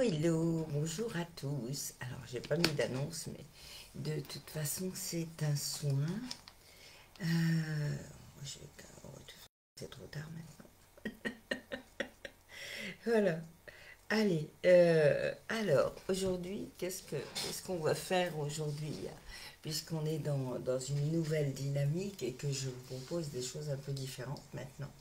Hello, bonjour à tous. Alors, j'ai pas mis d'annonce, mais de toute façon, c'est un soin. Je vais- oh, c'est trop tard maintenant. Voilà. Allez, alors, aujourd'hui, qu'est-ce qu'on va faire aujourd'hui, puisqu'on est dans une nouvelle dynamique et que je vous propose des choses un peu différentes maintenant.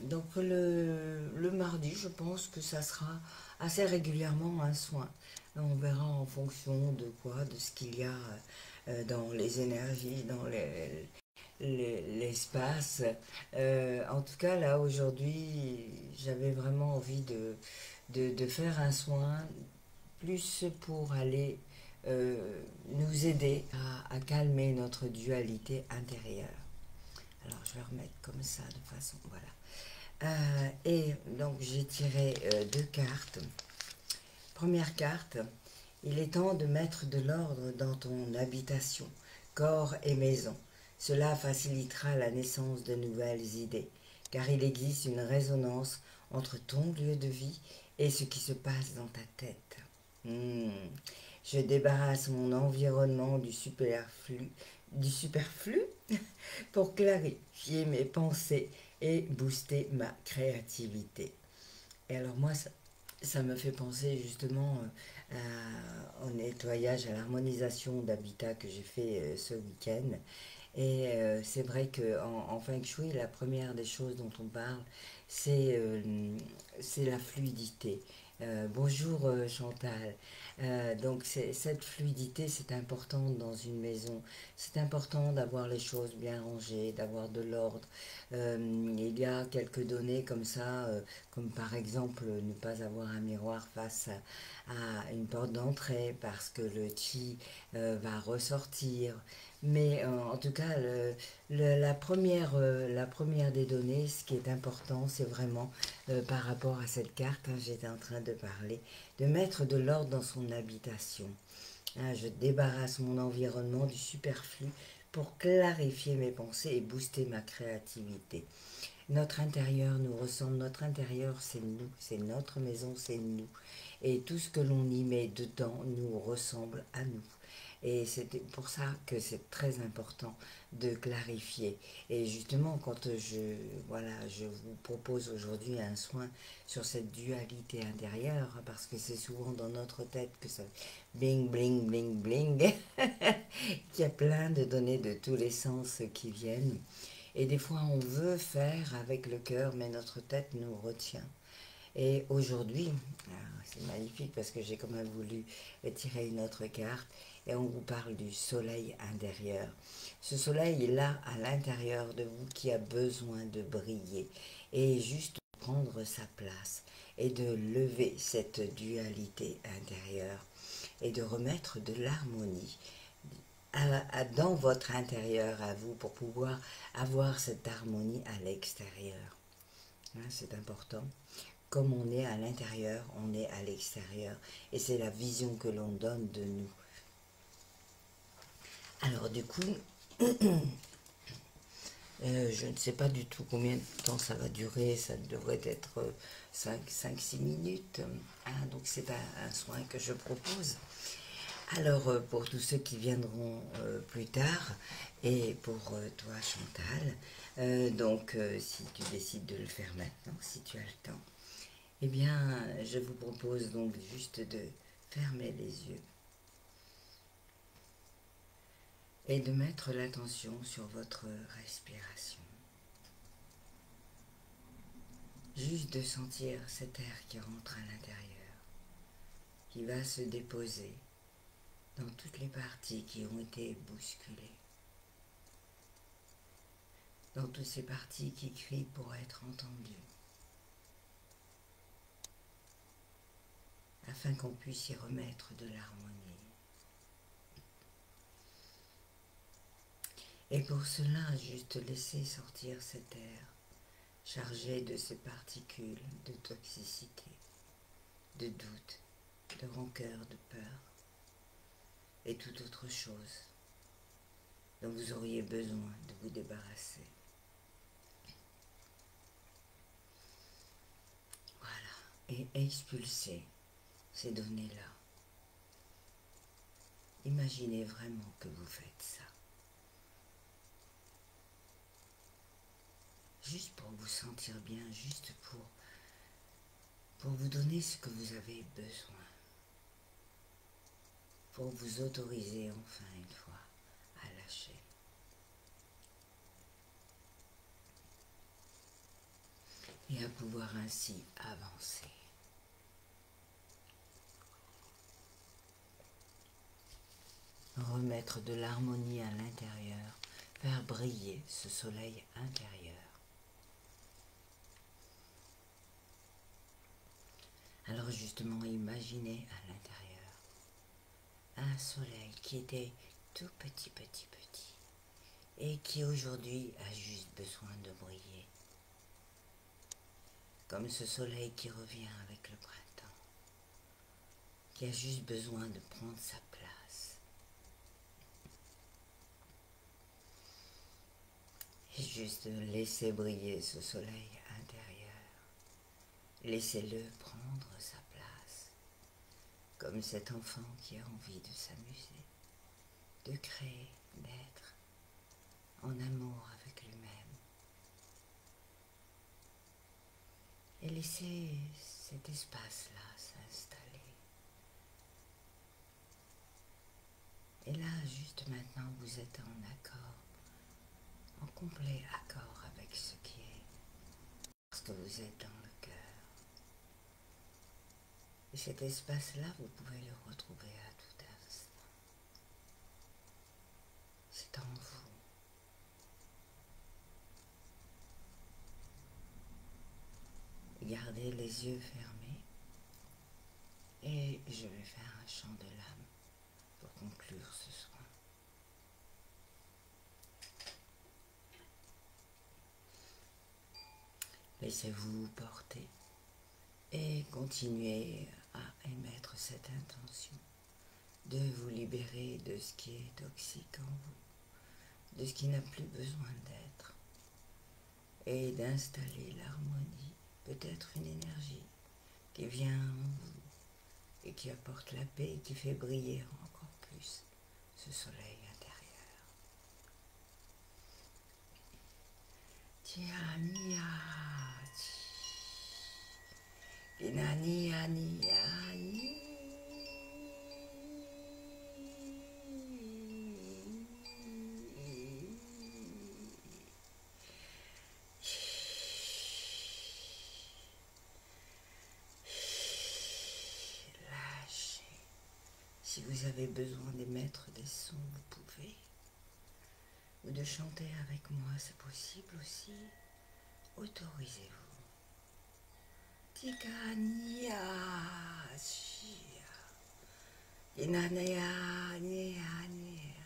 Donc le mardi, je pense que ça sera assez régulièrement un soin. On verra en fonction de quoi, de ce qu'il y a dans les énergies, dans l'espace. En tout cas, là, aujourd'hui, j'avais vraiment envie de faire un soin, plus pour aller euh, nous aider à calmer notre dualité intérieure. Alors, je vais remettre comme ça, de façon, voilà. Et donc, j'ai tiré deux cartes. Première carte, il est temps de mettre de l'ordre dans ton habitation, corps et maison. Cela facilitera la naissance de nouvelles idées, car il existe une résonance entre ton lieu de vie et ce qui se passe dans ta tête. Je débarrasse mon environnement du superflu pour clarifier mes pensées et booster ma créativité. Et alors moi, ça me fait penser justement au nettoyage, à l'harmonisation d'habitat que j'ai fait ce week-end. Et c'est vrai qu'en Feng Shui, la première des choses dont on parle, c'est la fluidité. Bonjour Chantal. Donc cette fluidité, c'est important dans une maison. C'est important d'avoir les choses bien rangées, d'avoir de l'ordre. Il y a quelques données comme ça, comme par exemple ne pas avoir un miroir face à une porte d'entrée parce que le chi va ressortir. Mais en tout cas, la première des données, ce qui est important, c'est vraiment par rapport à cette carte, hein, j'étais en train de parler, de mettre de l'ordre dans son habitation. Hein, je débarrasse mon environnement du superflu pour clarifier mes pensées et booster ma créativité. Notre intérieur nous ressemble, notre intérieur c'est nous, c'est notre maison, c'est nous. Et tout ce que l'on y met dedans nous ressemble à nous. Et c'est pour ça que c'est très important de clarifier. Et justement, voilà, je vous propose aujourd'hui un soin sur cette dualité intérieure, parce que c'est souvent dans notre tête que ça bling, bling, bling, bling, qu'il y a plein de données de tous les sens qui viennent. Et des fois, on veut faire avec le cœur, mais notre tête nous retient. Et aujourd'hui, c'est magnifique parce que j'ai quand même voulu tirer une autre carte et on vous parle du soleil intérieur. Ce soleil est là à l'intérieur de vous qui a besoin de briller et juste prendre sa place et de lever cette dualité intérieure et de remettre de l'harmonie dans votre intérieur à vous pour pouvoir avoir cette harmonie à l'extérieur. Hein, c'est important. Comme on est à l'intérieur, on est à l'extérieur. Et c'est la vision que l'on donne de nous. Alors du coup, je ne sais pas du tout combien de temps ça va durer. Ça devrait être 5-6 minutes. Hein, donc c'est un soin que je propose. Alors pour tous ceux qui viendront plus tard, et pour toi Chantal, donc si tu décides de le faire maintenant, si tu as le temps, eh bien, je vous propose donc juste de fermer les yeux et de mettre l'attention sur votre respiration. Juste de sentir cet air qui rentre à l'intérieur, qui va se déposer dans toutes les parties qui ont été bousculées, dans toutes ces parties qui crient pour être entendues, afin qu'on puisse y remettre de l'harmonie. Et pour cela, juste laisser sortir cet air chargé de ces particules de toxicité, de doute, de rancœur, de peur et toute autre chose dont vous auriez besoin de vous débarrasser. Voilà. et expulser ces données-là. Imaginez vraiment que vous faites ça. Juste pour vous sentir bien, juste pour vous donner ce que vous avez besoin. Pour vous autoriser enfin une fois à lâcher. Et à pouvoir ainsi avancer. Remettre de l'harmonie à l'intérieur, faire briller ce soleil intérieur. Alors justement, imaginez à l'intérieur un soleil qui était tout petit, petit, petit, et qui aujourd'hui a juste besoin de briller. Comme ce soleil qui revient avec le printemps, qui a juste besoin de prendre sa place. Et juste de laisser briller ce soleil intérieur. Laissez-le prendre sa place, comme cet enfant qui a envie de s'amuser, de créer, d'être en amour avec lui-même. Et laissez cet espace-là s'installer. Et là, juste maintenant, vous êtes en accord, en complet accord avec ce qui est, parce que vous êtes dans le cœur. Et cet espace-là, vous pouvez le retrouver à tout instant. C'est en vous. Gardez les yeux fermés et je vais faire un chant de l'âme pour conclure ce soin. Laissez-vous porter et continuez à émettre cette intention de vous libérer de ce qui est toxique en vous, de ce qui n'a plus besoin d'être, et d'installer l'harmonie, peut-être une énergie qui vient en vous et qui apporte la paix et qui fait briller encore plus ce soleil intérieur. Tiania, Inania, nia, ni. Lâchez. Si vous avez besoin d'émettre des sons, vous pouvez. Ou de chanter avec moi, c'est possible aussi. Autorisez-vous. Tikania, chia. Inanea, nia, nia.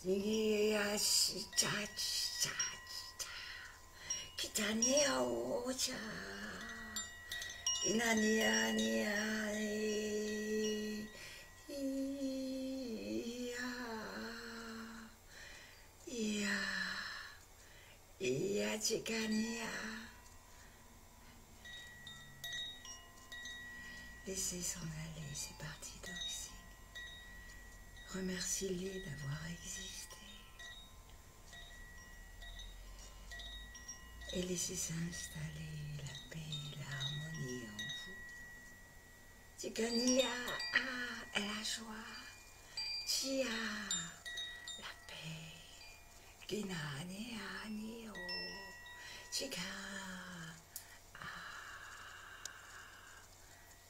Tigia, cha, cha, cha. Kitania, ocha. Inania, nia, ia, chicania. Laissez s'en aller ces parties toxiques. Remerciez-les d'avoir existé. Et laissez s'installer la paix, l'harmonie en vous. Chicania, et la joie. Chia, la paix. Gina, nia, nio. Chica,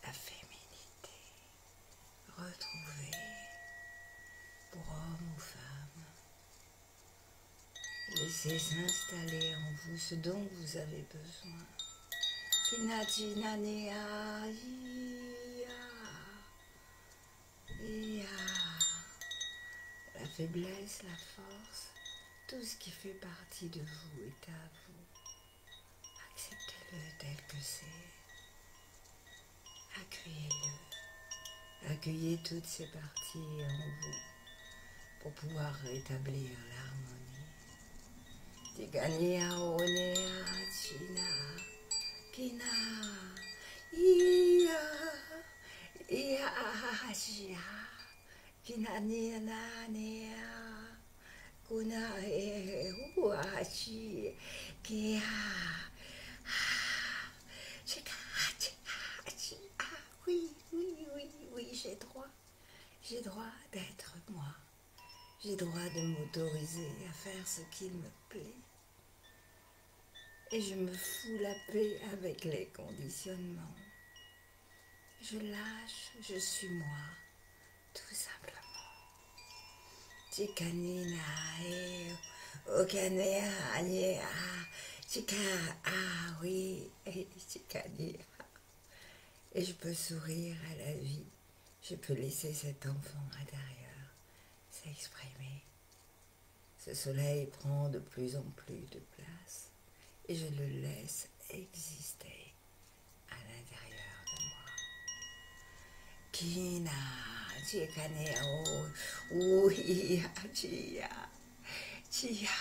la féminité. Retrouvez pour homme ou femme. Laissez s'installer en vous ce dont vous avez besoin. Kinatinanea, la faiblesse, la force, tout ce qui fait partie de vous est à vous. Acceptez-le tel que c'est. Accueillez-le. Accueillez toutes ces parties en vous pour pouvoir rétablir l'harmonie. Tigania, onea, china, kina, Ia, ia, ia, kinania, kuna e huachi, kia, oui, oui, oui, oui, j'ai droit d'être moi. J'ai droit de m'autoriser à faire ce qu'il me plaît. Et je me fous la paix avec les conditionnements. Je lâche, je suis moi, tout simplement. Chikanina e okanea chika oui, chikania. Et je peux sourire à la vie. Je peux laisser cet enfant intérieur s'exprimer. Ce soleil prend de plus en plus de place et je le laisse exister à l'intérieur de moi. Kina, chikanea uia, chia, chia,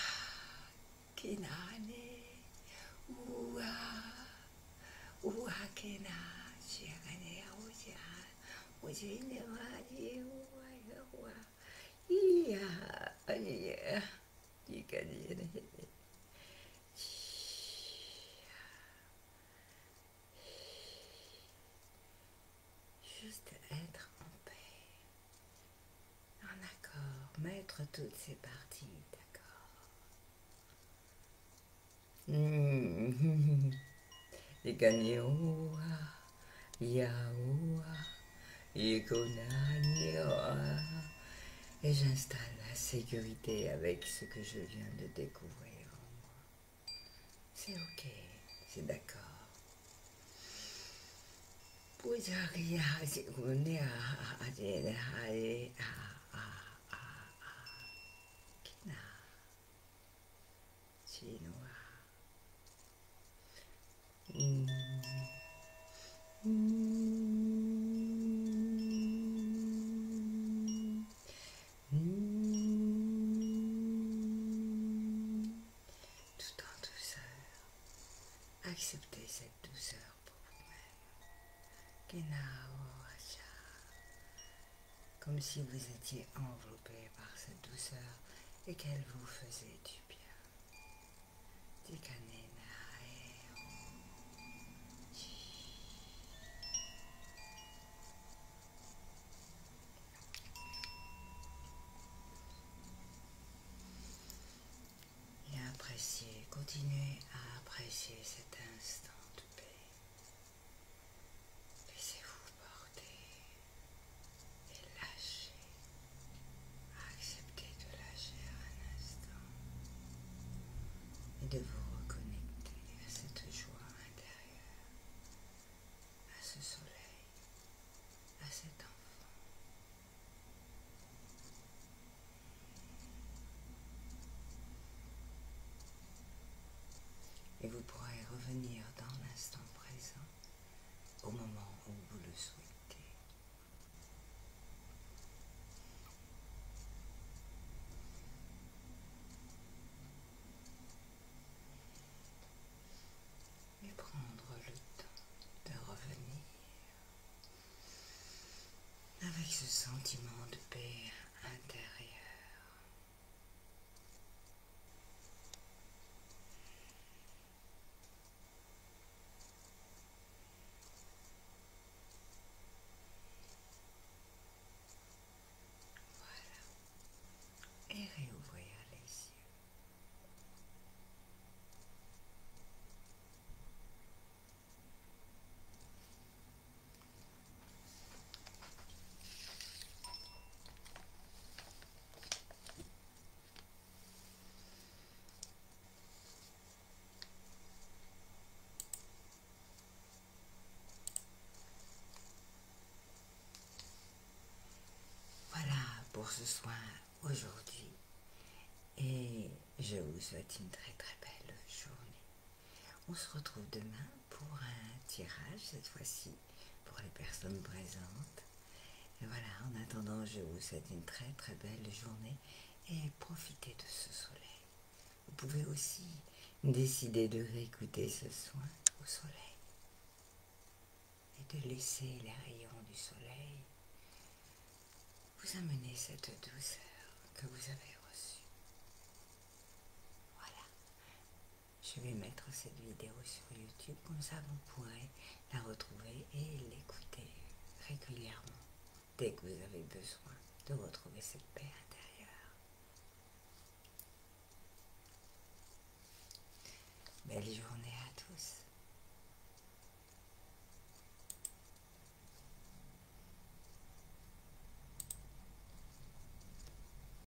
kinane, ua kena, chikanea uia, ujine wani ua, ia, chikanea. Juste être en paix, en accord, mettre toutes ces parties d'accord. Ikanioa, yaoa, ikonanioa. Et j'installe la sécurité avec ce que je viens de découvrir en moi. C'est ok, c'est d'accord. Pujaria, sikunia, adelae, kina, chinoa. Tout en douceur. Acceptez cette douceur pour vous-même. Comme si vous étiez enveloppé par cette douceur et qu'elle vous faisait du bien. Et appréciez, continuez à apprécier cet instant de paix. Laissez-vous porter et lâchez. Acceptez de lâcher un instant et de vous reconnecter à cette joie intérieure, à ce soleil, à cet enfant. Et vous pourrez revenir dans l'instant présent au moment où vous le souhaitez. Et prendre le temps de revenir avec ce sentiment de paix intérieure. Et réouvrir les yeux. Voilà pour ce soin aujourd'hui. Et je vous souhaite une très très belle journée. On se retrouve demain pour un tirage, cette fois-ci, pour les personnes présentes. Et voilà, en attendant, je vous souhaite une très très belle journée et profitez de ce soleil. Vous pouvez aussi décider de réécouter ce soin au soleil. de laisser les rayons du soleil vous amener cette douceur que vous avez reçue. Voilà. Je vais mettre cette vidéo sur YouTube, comme ça vous pourrez la retrouver et l'écouter régulièrement dès que vous avez besoin de retrouver cette paix intérieure. Belle journée